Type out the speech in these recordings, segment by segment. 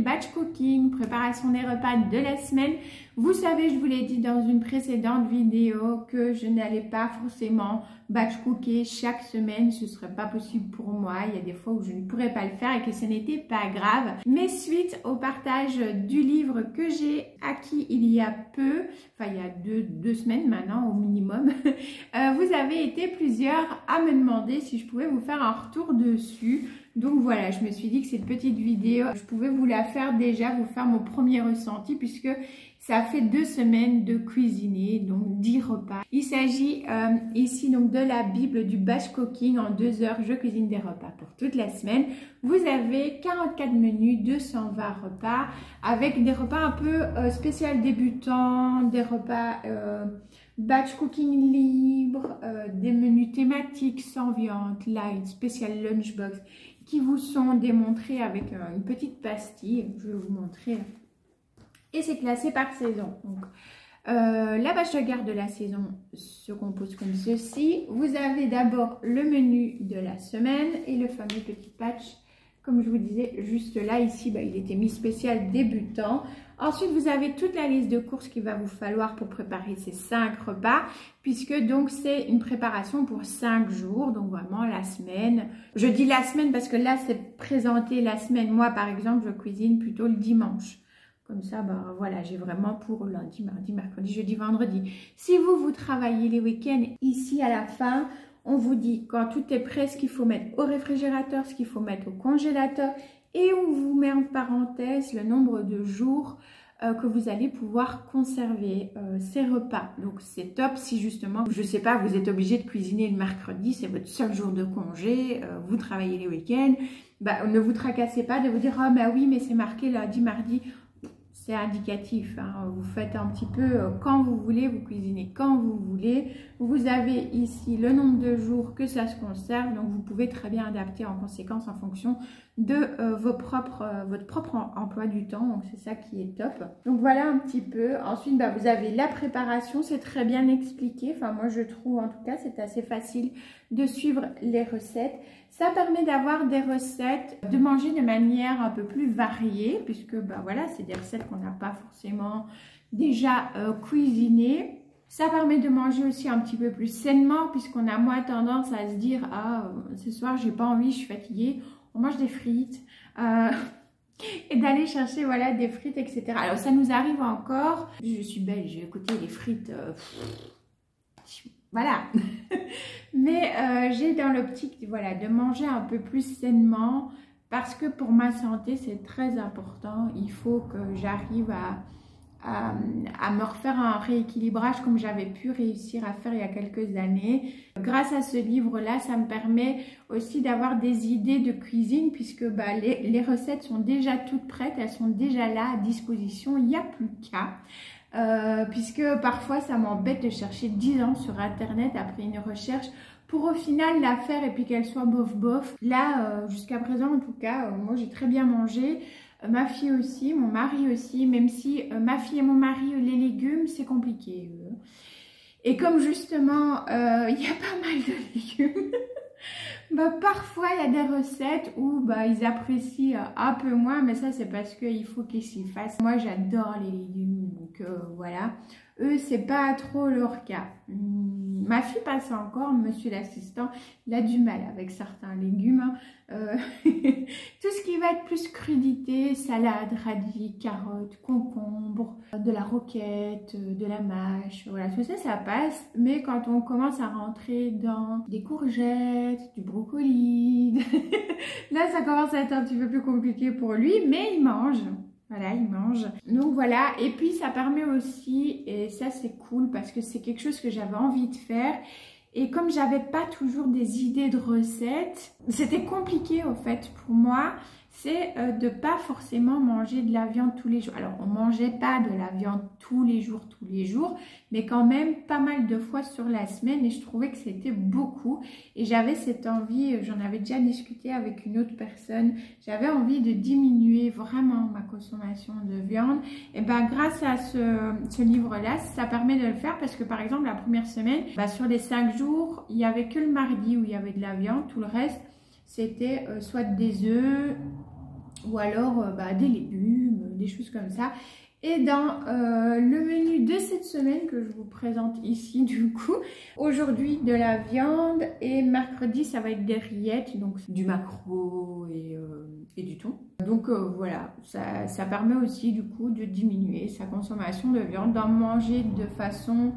batch cooking, préparation des repas de la semaine. Vous savez, je vous l'ai dit dans une précédente vidéo que je n'allais pas forcément batch cooker chaque semaine, ce serait pas possible pour moi. Il y a des fois où je ne pourrais pas le faire et que ce n'était pas grave. Mais suite au partage du livre que j'ai acquis il y a peu, enfin il y a deux semaines maintenant au minimum, vous avez été plusieurs à me demander si je pouvais vous faire un retour dessus. Donc voilà, je me suis dit que cette petite vidéo, je pouvais vous la faire déjà, vous faire mon premier ressenti puisque ça fait 2 semaines de cuisiner, donc 10 repas. Il s'agit ici donc de la Bible du batch cooking. En 2 heures, je cuisine des repas pour toute la semaine. Vous avez 44 menus, 220 repas, avec des repas un peu spécial débutants, des repas batch cooking libre, des menus thématiques sans viande, light, spécial lunchbox, qui vous sont démontrés avec une petite pastille. Je vais vous montrer. Et c'est classé par saison. Donc, la bâche de garde de la saison se compose comme ceci. Vous avez d'abord le menu de la semaine et le fameux petit patch, comme je vous disais juste là. Ici, il était mis spécial débutant. Ensuite, vous avez toute la liste de courses qu'il va vous falloir pour préparer ces 5 repas, puisque donc c'est une préparation pour 5 jours, donc vraiment la semaine. Je dis la semaine parce que là, c'est présenté la semaine. Moi, par exemple, je cuisine plutôt le dimanche. Comme ça, voilà, j'ai vraiment pour lundi, mardi, mercredi, jeudi, vendredi. Si vous travaillez les week-ends, ici à la fin, on vous dit quand tout est prêt, ce qu'il faut mettre au réfrigérateur, ce qu'il faut mettre au congélateur. Et on vous met en parenthèse le nombre de jours que vous allez pouvoir conserver ces repas. Donc c'est top si justement, je ne sais pas, vous êtes obligé de cuisiner le mercredi, c'est votre seul jour de congé, vous travaillez les week-ends. Ne vous tracassez pas de vous dire « Ah oui, mais c'est marqué lundi, mardi ». C'est indicatif, hein. Vous faites un petit peu quand vous voulez, vous cuisinez quand vous voulez. Vous avez ici le nombre de jours que ça se conserve, donc vous pouvez très bien adapter en conséquence en fonction de votre propre emploi du temps. Donc c'est ça qui est top. Donc voilà un petit peu. Ensuite, vous avez la préparation, c'est très bien expliqué. Enfin moi je trouve en tout cas c'est assez facile de suivre les recettes. Ça permet d'avoir des recettes, de manger de manière un peu plus variée, puisque voilà, c'est des recettes qu'on n'a pas forcément déjà cuisinées. Ça permet de manger aussi un petit peu plus sainement, puisqu'on a moins tendance à se dire « Ah, ce soir, j'ai pas envie, je suis fatiguée, on mange des frites. » Et d'aller chercher voilà, des frites, etc. Alors ça nous arrive encore. Je suis belge, écoutez, les frites... Voilà, mais j'ai dans l'optique voilà, de manger un peu plus sainement parce que pour ma santé c'est très important. Il faut que j'arrive à me refaire un rééquilibrage comme j'avais pu réussir à faire il y a quelques années. Grâce à ce livre-là, ça me permet aussi d'avoir des idées de cuisine puisque les recettes sont déjà toutes prêtes, elles sont déjà là à disposition, il n'y a plus qu'à. Puisque parfois ça m'embête de chercher 10 ans sur internet après une recherche pour au final la faire et puis qu'elle soit bof bof. Là jusqu'à présent en tout cas moi j'ai très bien mangé, ma fille aussi, mon mari aussi, même si ma fille et mon mari les légumes c'est compliqué et comme justement il y a pas mal de légumes parfois il y a des recettes où ils apprécient un peu moins, mais ça c'est parce qu'il faut qu'ils s'y fassent. Moi j'adore les légumes, donc voilà, eux c'est pas trop leur cas. Ma fille passe encore, monsieur l'assistant, il a du mal avec certains légumes. Tout ce qui va être plus crudité, salade, radis, carottes, concombres, de la roquette, de la mâche, voilà, tout ça, ça passe. Mais quand on commence à rentrer dans des courgettes, du brocoli, là ça commence à être un petit peu plus compliqué pour lui, mais il mange. Voilà, il mange. Donc voilà, et puis ça permet aussi, et ça c'est cool parce que c'est quelque chose que j'avais envie de faire. Et comme j'avais pas toujours des idées de recettes, c'était compliqué au fait pour moi. C'est de pas forcément manger de la viande tous les jours. Alors on mangeait pas de la viande tous les jours, mais quand même pas mal de fois sur la semaine et je trouvais que c'était beaucoup. Et j'avais cette envie, j'en avais déjà discuté avec une autre personne, j'avais envie de diminuer vraiment ma consommation de viande. Et grâce à ce livre-là, ça permet de le faire parce que par exemple la première semaine, sur les 5 jours, il n'y avait que le mardi où il y avait de la viande, tout le reste c'était soit des œufs ou alors des légumes, des choses comme ça. Et dans le menu de cette semaine que je vous présente ici du coup, aujourd'hui de la viande et mercredi ça va être des rillettes, donc du maquereau et du thon. Donc voilà, ça permet aussi du coup de diminuer sa consommation de viande, d'en manger de façon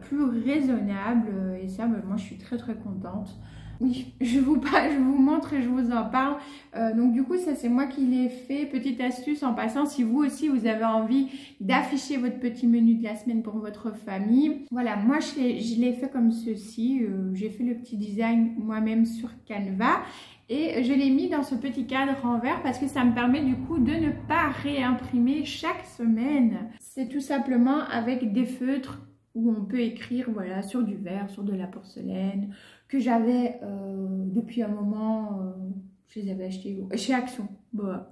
plus raisonnable et ça moi je suis très contente. Oui, je vous montre et je vous en parle. Donc du coup, ça c'est moi qui l'ai fait. Petite astuce en passant, si vous aussi vous avez envie d'afficher votre petit menu de la semaine pour votre famille. Voilà, moi je l'ai fait comme ceci. J'ai fait le petit design moi-même sur Canva. Et je l'ai mis dans ce petit cadre en verre parce que ça me permet du coup de ne pas réimprimer chaque semaine. C'est tout simplement avec des feutres où on peut écrire voilà, sur du verre, sur de la porcelaine, que j'avais depuis un moment, je les avais achetés chez Action.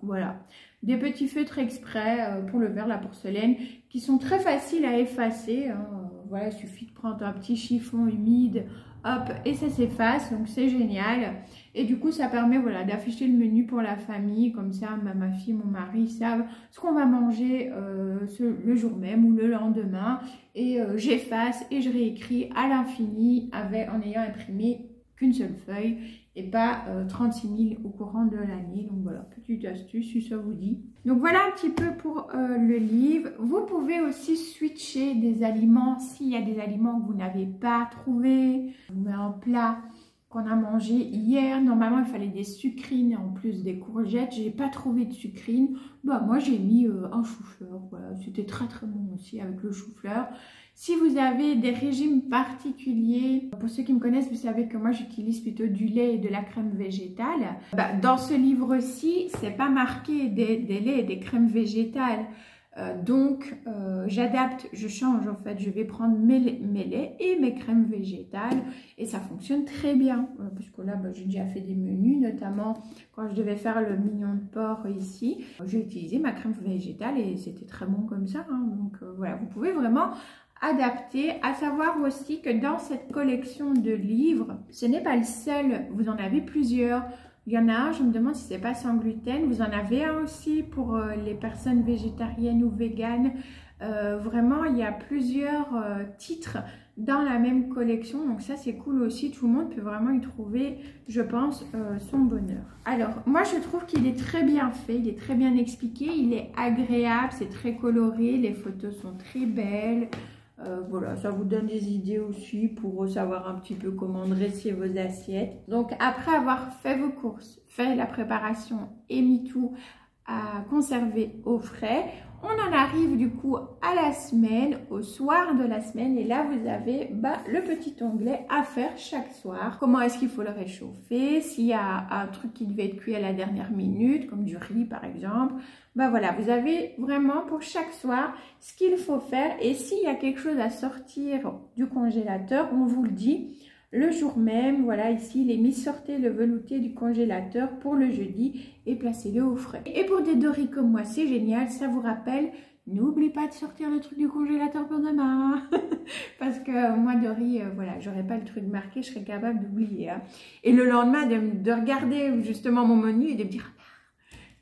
Voilà, des petits feutres exprès pour le verre, la porcelaine, qui sont très faciles à effacer. Voilà, il suffit de prendre un petit chiffon humide, hop, et ça s'efface, donc c'est génial. Et du coup, ça permet voilà, d'afficher le menu pour la famille, comme ça, ma fille, mon mari savent ce qu'on va manger le jour même ou le lendemain. Et j'efface et je réécris à l'infini en ayant imprimé qu'une seule feuille et pas 36 000 au courant de l'année. Donc voilà, petite astuce si ça vous dit. Donc voilà un petit peu pour le livre. Vous pouvez aussi switcher des aliments s'il y a des aliments que vous n'avez pas trouvés. Vous mettez un plat qu'on a mangé hier. Normalement, il fallait des sucrines en plus des courgettes. Je n'ai pas trouvé de sucrines. Moi, j'ai mis un chou-fleur. Voilà, c'était très bon aussi avec le chou-fleur. Si vous avez des régimes particuliers, pour ceux qui me connaissent, vous savez que moi, j'utilise plutôt du lait et de la crème végétale. Dans ce livre-ci, c'est pas marqué des laits et des crèmes végétales. Donc j'adapte, je change en fait, je vais prendre mes laits et mes crèmes végétales et ça fonctionne très bien parce que là j'ai déjà fait des menus, notamment quand je devais faire le mignon de porc ici, j'ai utilisé ma crème végétale et c'était très bon comme ça, donc voilà, vous pouvez vraiment adapter. À savoir aussi que dans cette collection de livres, ce n'est pas le seul, vous en avez plusieurs. Il y en a un, je me demande si c'est pas sans gluten. Vous en avez un aussi pour les personnes végétariennes ou véganes. Vraiment, il y a plusieurs titres dans la même collection. Donc ça, c'est cool aussi. Tout le monde peut vraiment y trouver, je pense, son bonheur. Alors, moi, je trouve qu'il est très bien fait. Il est très bien expliqué. Il est agréable. C'est très coloré. Les photos sont très belles. Voilà, ça vous donne des idées aussi pour savoir un petit peu comment dresser vos assiettes. Donc après avoir fait vos courses, fait la préparation et mis tout à conserver au frais, on en arrive du coup à la semaine, au soir de la semaine, et là vous avez le petit onglet à faire chaque soir. Comment est-ce qu'il faut le réchauffer, s'il y a un truc qui devait être cuit à la dernière minute, comme du riz par exemple. Voilà, vous avez vraiment pour chaque soir ce qu'il faut faire, et s'il y a quelque chose à sortir du congélateur, on vous le dit le jour même. Voilà, ici il est mis, sortez le velouté du congélateur pour le jeudi et placez-le au frais. Et pour des Dory comme moi, c'est génial, ça vous rappelle, n'oublie pas de sortir le truc du congélateur pour demain. Parce que moi, Dory, voilà, j'aurais pas le truc marqué, je serais capable d'oublier. Et le lendemain, de regarder justement mon menu et de me dire,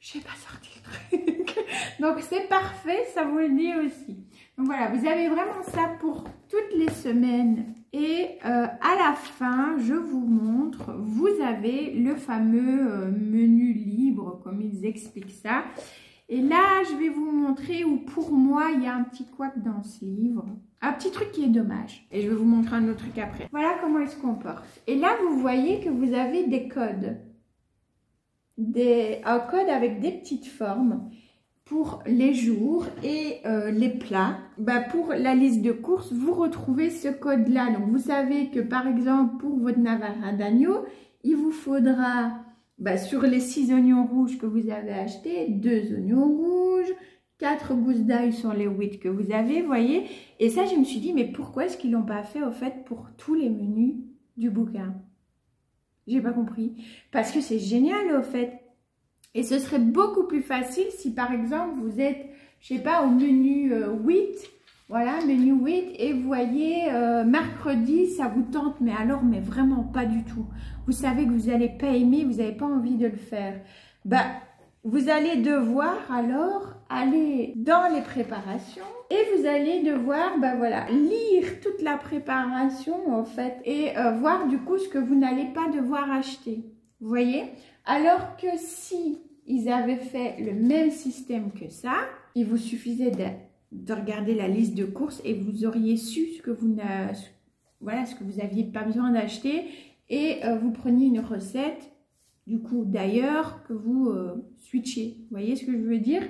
j'ai pas sorti le truc. Donc c'est parfait, ça vous le dit aussi. Donc voilà, vous avez vraiment ça pour toutes les semaines. Et à la fin, je vous montre, vous avez le fameux menu libre, comme ils expliquent ça. Et là, je vais vous montrer où pour moi, il y a un petit couac dans ce livre. Un petit truc qui est dommage. Et je vais vous montrer un autre truc après. Voilà comment il se comporte. Et là, vous voyez que vous avez des codes. Un code avec des petites formes pour les jours et les plats. Pour la liste de courses, vous retrouvez ce code-là. Donc, vous savez que par exemple, pour votre Navarra d'agneau, il vous faudra, sur les 6 oignons rouges que vous avez achetés, 2 oignons rouges, 4 gousses d'ail sur les 8 que vous avez, voyez. Et ça, je me suis dit, mais pourquoi est-ce qu'ils ne l'ont pas fait, au fait, pour tous les menus du bouquin? J'ai pas compris. Parce que c'est génial, au fait. Et ce serait beaucoup plus facile si, par exemple, vous êtes, je sais pas, au menu 8, voilà, menu 8, et vous voyez, mercredi, ça vous tente, mais alors, mais vraiment pas du tout. Vous savez que vous n'allez pas aimer, vous n'avez pas envie de le faire. Vous allez devoir alors aller dans les préparations et vous allez devoir voilà, lire toute la préparation en fait et voir du coup ce que vous n'allez pas devoir acheter. Vous voyez? Alors que si ils avaient fait le même système que ça, il vous suffisait de regarder la liste de courses et vous auriez su ce que vous n'aviez pas besoin d'acheter et vous preniez une recette du coup d'ailleurs que vous switchez. Vous voyez ce que je veux dire?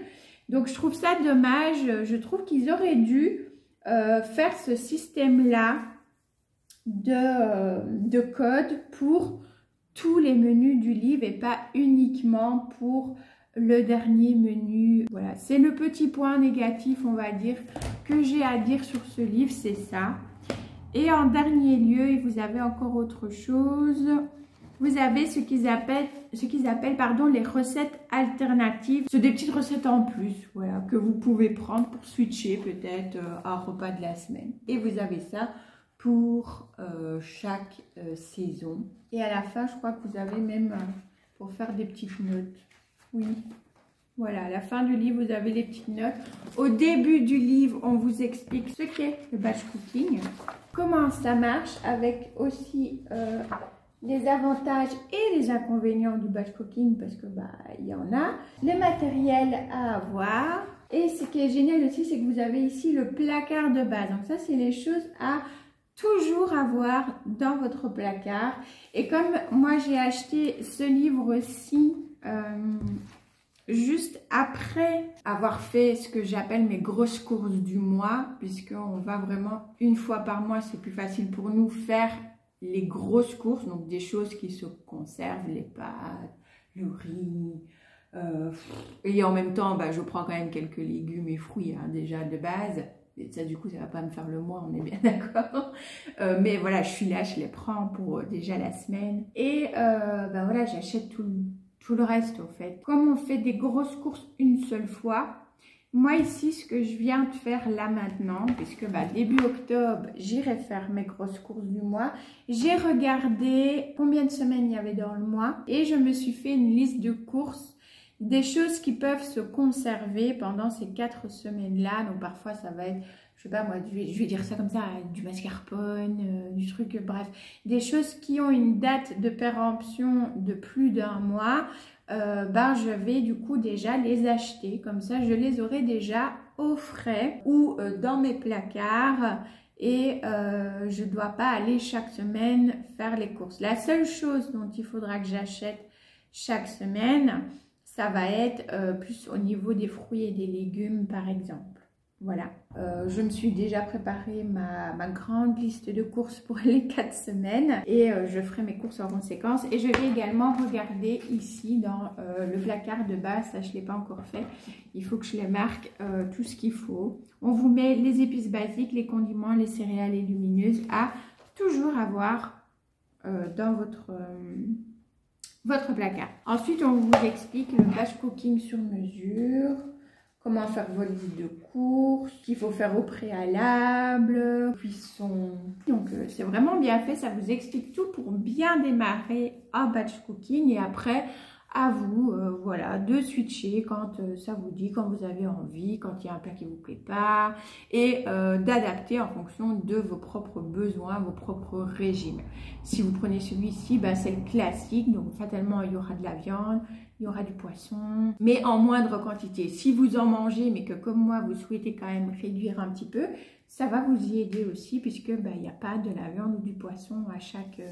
Donc je trouve ça dommage. Je trouve qu'ils auraient dû faire ce système-là de code pour tous les menus du livre et pas uniquement pour le dernier menu. Voilà, c'est le petit point négatif, on va dire, que j'ai à dire sur ce livre, c'est ça. Et en dernier lieu, vous avez encore autre chose. Vous avez ce qu'ils appellent les recettes alternatives. C'est des petites recettes en plus, voilà, que vous pouvez prendre pour switcher peut-être un repas de la semaine. Et vous avez ça pour chaque saison. Et à la fin, je crois que vous avez même pour faire des petites notes. Oui, voilà, à la fin du livre, vous avez les petites notes. Au début du livre, on vous explique ce qu'est le batch cooking, comment ça marche, avec aussi les avantages et les inconvénients du batch cooking, parce que il y en a, le matériel à avoir. Et ce qui est génial aussi, c'est que vous avez ici le placard de base. Donc ça, c'est les choses à toujours avoir dans votre placard. Et comme moi j'ai acheté ce livre-ci juste après avoir fait ce que j'appelle mes grosses courses du mois, puisqu'on va vraiment une fois par mois, c'est plus facile pour nous faire les grosses courses, donc des choses qui se conservent, les pâtes, le riz, et en même temps je prends quand même quelques légumes et fruits déjà de base. Et ça, du coup, ça va pas me faire le mois, on est bien d'accord. Mais voilà, je suis là, je les prends pour déjà la semaine. Et voilà, j'achète tout le reste, au fait. Comme on fait des grosses courses une seule fois, moi ici, ce que je viens de faire là maintenant, puisque début octobre, j'irai faire mes grosses courses du mois, j'ai regardé combien de semaines il y avait dans le mois et je me suis fait une liste de courses, des choses qui peuvent se conserver pendant ces 4 semaines-là. Donc parfois ça va être, je sais pas moi, je vais dire ça comme ça, du mascarpone, du truc, bref, des choses qui ont une date de péremption de plus d'1 mois. Je vais du coup déjà les acheter, comme ça je les aurai déjà au frais ou dans mes placards et je ne dois pas aller chaque semaine faire les courses. La seule chose dont il faudra que j'achète chaque semaine, ça va être plus au niveau des fruits et des légumes par exemple. Voilà, je me suis déjà préparé ma grande liste de courses pour les 4 semaines et je ferai mes courses en conséquence. Et je vais également regarder ici dans le placard de base, ça je ne l'ai pas encore fait, il faut que je les marque tout ce qu'il faut. On vous met les épices basiques, les condiments, les céréales et lumineuses à toujours avoir dans votre placard. Ensuite, on vous explique le batch cooking sur mesure. Comment faire vos listes de courses, qu'il faut faire au préalable, cuisson. Donc c'est vraiment bien fait, ça vous explique tout pour bien démarrer un batch cooking et après à vous voilà, de switcher quand ça vous dit, quand vous avez envie, quand il y a un plat qui ne vous plaît pas et d'adapter en fonction de vos propres besoins, vos propres régimes. Si vous prenez celui-ci, c'est le classique, donc fatalement il y aura de la viande, il y aura du poisson, mais en moindre quantité. Si vous en mangez, mais que comme moi, vous souhaitez quand même réduire un petit peu, ça va vous y aider aussi, puisque il n'y a pas de la viande ou du poisson à chaque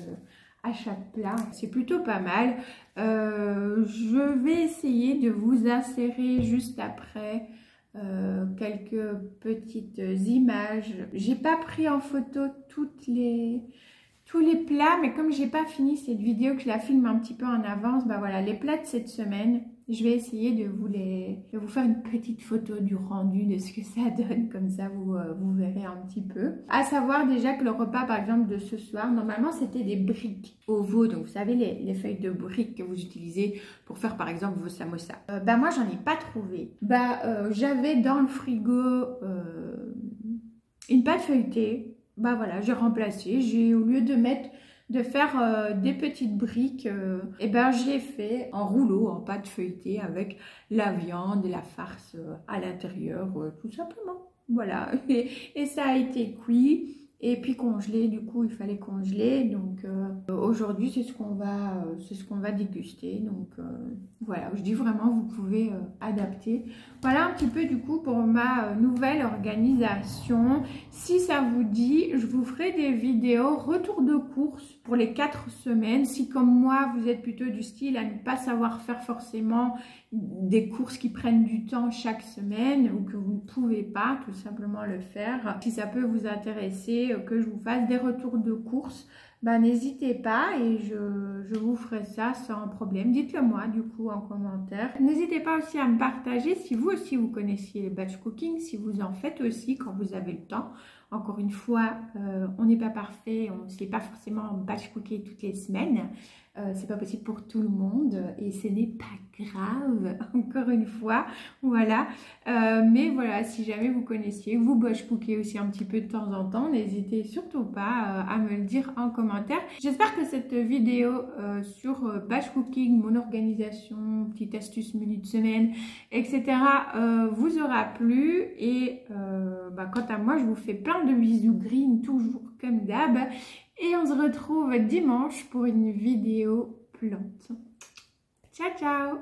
plat. C'est plutôt pas mal. Je vais essayer de vous insérer juste après quelques petites images. J'ai pas pris en photo tous les plats, mais comme j'ai pas fini cette vidéo, que je la filme un petit peu en avance, voilà, les plats de cette semaine, je vais essayer de vous faire une petite photo du rendu, de ce que ça donne, comme ça vous verrez un petit peu. À savoir déjà que le repas par exemple de ce soir, normalement c'était des briques au veau, donc vous savez les feuilles de briques que vous utilisez pour faire par exemple vos samosas. Moi j'en ai pas trouvé. J'avais dans le frigo une pâte feuilletée. Voilà, j'ai remplacé, au lieu de mettre de faire des petites briques. Et ben je l'ai fait en rouleau, en pâte feuilletée avec la viande et la farce à l'intérieur, tout simplement. Voilà, et ça a été cuit. Et puis congelé, du coup il fallait congeler, donc aujourd'hui c'est ce qu'on va déguster, donc voilà, je dis vraiment vous pouvez adapter. Voilà un petit peu du coup pour ma nouvelle organisation. Si ça vous dit, je vous ferai des vidéos retour de course pour les 4 semaines, si comme moi vous êtes plutôt du style à ne pas savoir faire forcément des courses qui prennent du temps chaque semaine ou que vous ne pouvez pas tout simplement le faire. Si ça peut vous intéresser que je vous fasse des retours de courses, bah, n'hésitez pas et je vous ferai ça sans problème. Dites-le moi du coup en commentaire. N'hésitez pas aussi à me partager si vous aussi vous connaissiez le batch cooking, si vous en faites aussi quand vous avez le temps. Encore une fois, on n'est pas parfait, on ne sait pas forcément batch cooker toutes les semaines. C'est pas possible pour tout le monde et ce n'est pas grave, encore une fois, voilà. Mais voilà, si jamais vous connaissiez, vous batch cookez aussi un petit peu de temps en temps, n'hésitez surtout pas à me le dire en commentaire. J'espère que cette vidéo sur batch cooking, mon organisation, petite astuce menu de semaine, etc. Vous aura plu et quant à moi, je vous fais plein de bisous green, toujours comme d'hab. Et on se retrouve dimanche pour une vidéo plante. Ciao, ciao!